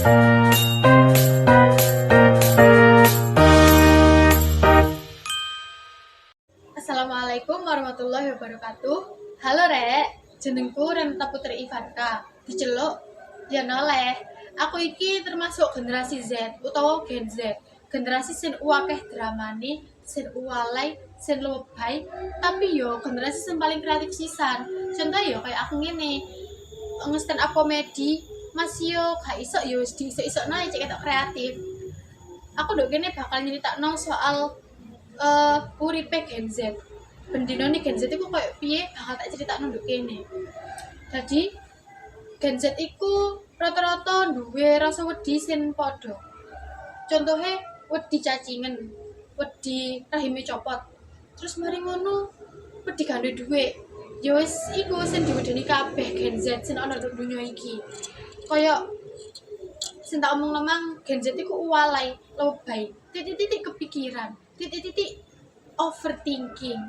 Assalamualaikum warahmatullahi wabarakatuh. Halo Rek, jenengku Renata Putri Ivanka, diceluk Yen Oleh. Aku iki termasuk generasi Z utawa Gen Z. Generasi sing akeh dramane, sing uwalai, sing lebay, tapi yo generasi sing paling kreatif sisan. Contoh yo kayak aku ngene, nge-stand up komedi, masih yo gak iso yo iso-iso naik cek ketok kreatif. Aku ndok kene bakal nyeritakno soal uripe Gen Z. Bendino nih Gen Z iku koyo piye bakal tak critakno nduk kene. Jadi Gen Z iku rata-rata duwe rasa wedi sing padha. Contohe wedi cacingen, wedi rahime copot. Terus mari ngono wedi gak duwe dhuwit. Ya wis iku sing diwedeni kabeh Gen Z sing ana nang donya iki. Kaya sing tak omong lemang Gen Z iku uwalai, lebay, titik-titik kepikiran, titik-titik overthinking.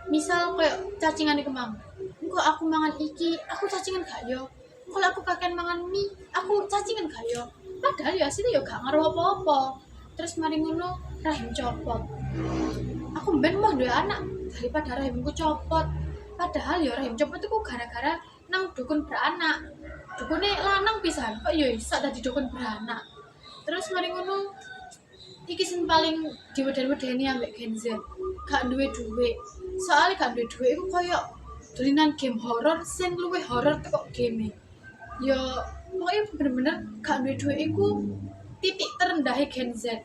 Misal kayak cacingan iku mang, kok aku mangan iki, aku cacingan gak yo? Kalau aku kakek mangan mie, aku cacingan gak yo? Padahal ya asli yo gak ngaruh apa-apa. Terus mari ngono rahim copot. Aku mben mah duwe anak daripada rahimku copot. Padahal ya rahim copot iku gara-gara nang dukun beranak. Dukune lanang pisan, kok yo iso dadi dukun beranak. Terus mari ngono iki sing paling diweden-wedeni ambek Gen Z. Gak duwe dhuwit. Soalnya gak duwe dhuwit iku koyo dolinan game horor sing luwih horor kok game. Ya pokoknya bener-bener gak duwe dhuwit iku titik terendahe Gen Z.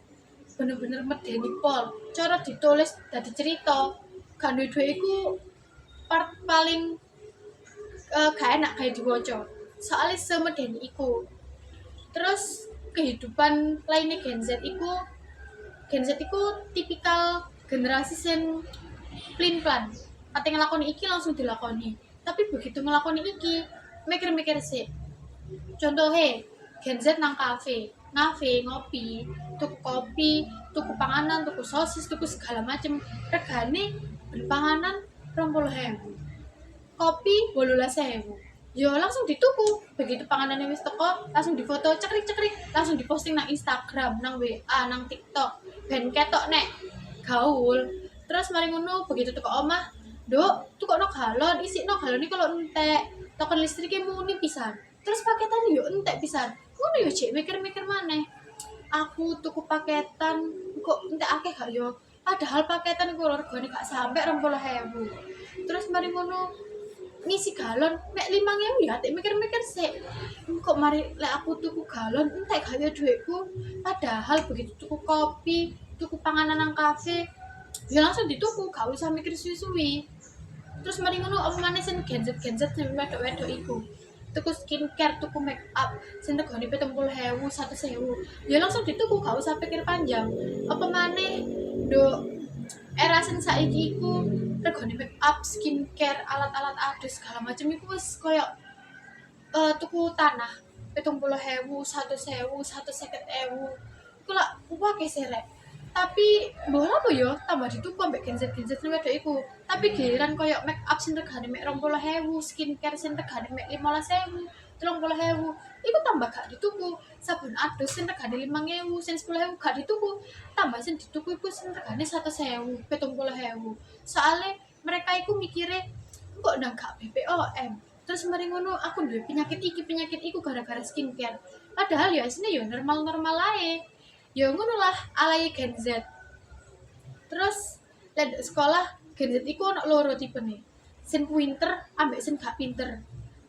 Bener-bener medeni pol. Cara ditulis dadi cerita. Gak duwe dhuwit iku part paling gak enak kayak diwaca. Soalnya semedeni iku. Terus kehidupan lainnya Gen Z iku tipikal generasi sing plin-plan. Ate ngelakoni iki langsung dilakoni. Tapi begitu ngelakoni iki, mikir-mikir sih. Contohnya, Gen Z nang kafe, ngopi, tuku kopi, tuku panganan, tuku sosis, tuku segala macem. Regane beli panganan 20.000. Kopi 18.000. Yo langsung dituku. Begitu panganannya wis teko, langsung difoto cekrik-cekrik, langsung diposting nang Instagram, nang WA, nang TikTok. Ben ketok nek gaul. Terus mari ngono begitu teko omah, "Nduk, tukokno galon, isikno galon iki kalau entek. Token listrike muni pisan. Terus paketan yo entek pisan." Ngono yo cek mikir-mikir maneh. Aku tuku paketan kok entek akeh gak yo? Padahal paketan iku regane gak sampe 20.000. Terus mari ngono ngisi galon mek 5.000 ya, tak mikir-mikir sik. Kok mari lek aku tuku galon entek gak yo dhuwitku? Padahal begitu tuku kopi, tuku panganan nang kafe, ya langsung dituku, gak usah mikir suwi-suwi. Terus mari ngono apa maneh sing Gen Z sing wedok-wedok iku. Tuku skincare, tuku make up, sing regane 70.000, 100.000. Ya langsung dituku, gak usah pikir panjang. Apa maneh nduk era sing saiki iku regane make up, skincare, alat-alat adus segala macam iku wis koyo tuku tanah 70.000, 100.000, 150.000. Iku lak akeh serek. Tapi mbok apa yo tambah dituku ambek Gen Z wedok iku. Tapi giliran koyo make up sing regane mek 20.000, skincare sing regane mek 15.000, 30.000, iku tambah gak dituku. Sabun adus sing regane 5.000, sing 10.000 gak dituku. Tambah sing dituku iku sing regane 100.000, 70.000. Soale mereka iku mikire kok ndang gak BPOM. Terus mari ngono aku duwe penyakit iku gara-gara skincare. Padahal ya asline ya normal-normal ae. Ya ngono lah alay Gen Z. Terus lek sekolah Gen Z iku ono loro tipene. Sing pinter ambek sing gak pinter.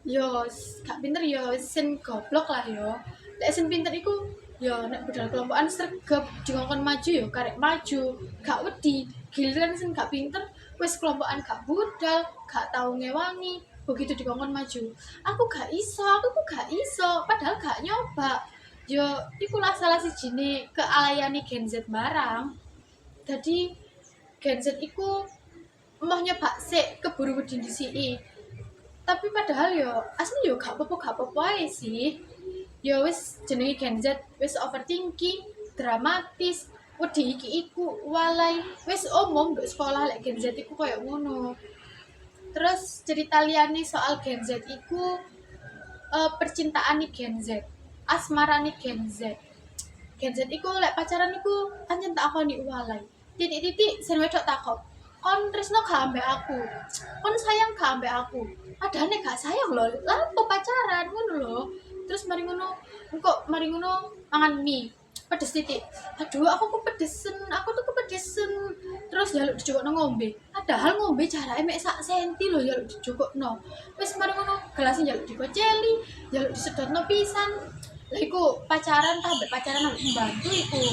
Yo gak pinter yo sing goblok lah yo. Lek sing pinter iku yo nek budal kelompokan sregep dikongkon maju yo karek maju, gak wedi. Giliran sing gak pinter wis kelompokan gak budal, gak tau ngewangi. Begitu dikongkon maju, aku gak iso, padahal gak nyoba. Yo ikulah salah sijine kealayane Gen Z barang. Jadi Gen Z iku mau nyoba sik keburu wedi disiki. Tapi padahal yo asli yo gak apa-apa ae sih. Yo wis jenenge Gen Z wis overthinking, dramatis, wedi iki iku, walai, wis umum nduk sekolah lek Gen Z iku koyo ngono. Terus cerita liyane soal Gen Z iku percintaan nih Gen Z. asmarane Gen Z. Gen Z iku lek pacaran iku pancen tak akoni walai. Titik-titik sen wedok takok, "Kon tresno gak ambek aku? Kon sayang gak ambek aku?" Padahal nek gak sayang lho, lapo pacaran ngono lho. Terus mari ngono mangan mie. Pedes titik. Aduh, aku tuh kepedesen. Terus jaluk dijukukno ngombe. Padahal ngombe jarake mek sak senti lho jaluk dijukukno. Wis mari ngono gelas jaluk dikoceli, jaluk disedotno pisan. Lah iku pacaran ta ambek pacaran ambek pembantu iku.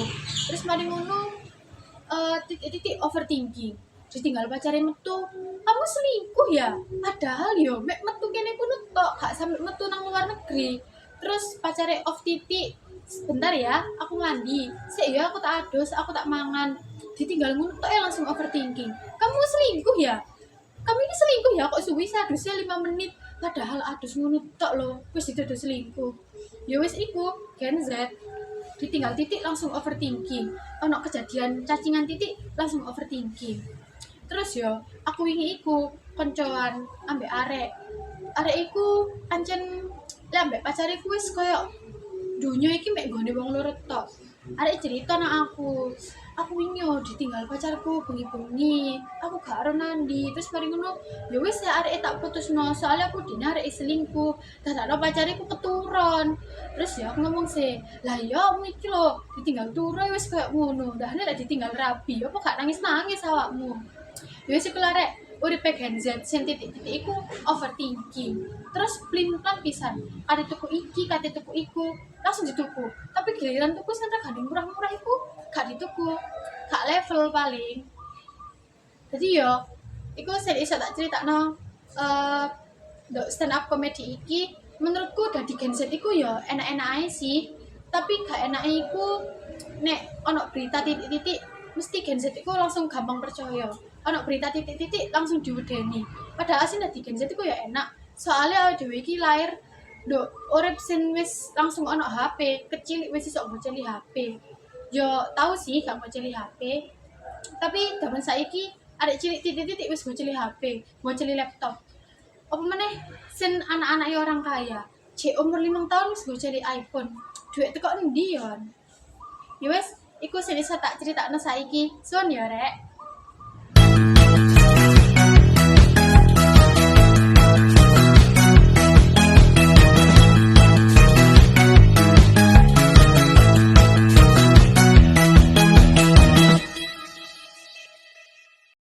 Terus mari ngono titik-titik overthinking. Ditinggal pacare metu. Kamu selingkuh ya? Padahal yo mek metu kene kono tok, gak sampe metu nang luar negeri. Terus pacare off titik. Sebentar ya, aku mandi. Sik ya aku tak adus, aku tak mangan. Ditinggal ngono tok langsung overthinking. Kamu selingkuh ya? Kamu ini selingkuh ya? Kok suwi adusnya 5 menit? Padahal adus ngono tok lho, wis dituduh selingkuh. Ya wis iku, Gen Z. Ditinggal titik langsung overthinking. Ono kejadian cacingan titik langsung overthinking. Terus yo, aku wingi iku koncoan ambek arek. Arek iku ancen lah ambek pacare ku wis koyo dunia iki mek gone wong loro tok. Arek cerita nang aku wingi yo ditinggal pacarku bengi-bengi. Aku gak ero nandi. Terus mari ngono, ya wis ya arek tak putusno soalnya aku dine arek selingkuh. Dadakno pacare ku keturun. Terus ya aku ngomong sih, "Lah ya aku iki lho ditinggal turu wis koyo ngono. Ndahne lek ditinggal rabi, apa gak nangis-nangis awakmu?" Ya wis iku arek uripe Gen Z sing titik-titik iku overthinking. Terus plin-plan pisan. Kate tuku iki, kate tuku iku, langsung dituku. Tapi giliran tuku sing regane murah-murah iku gak dituku. Gak level paling. Jadi yo iku sing iso tak critakno stand up comedy iki menurutku dadi Gen Z iku yo enak-enak ae sih. Tapi gak enake iku nek ono berita titik-titik mesti Gen Z iku langsung gampang percaya. Ono berita titik-titik langsung diwedeni. Padahal sih dadi Gen Z iku ya enak. Soalnya awake dhewe iki lahir nduk urip sing wis langsung ono HP, kecil wis iso ngoceli HP. Yo tahu sih gak ngoceli HP. Tapi zaman saiki arek cilik titik-titik wis ngoceli HP, ngoceli laptop. Apa meneh sen anak-anak orang kaya. Cek umur 5 tahun wis ngoceli iPhone. Duit teko endi yon? Ya wis, iku sing iso tak critakno saiki. Suwun ya, Rek.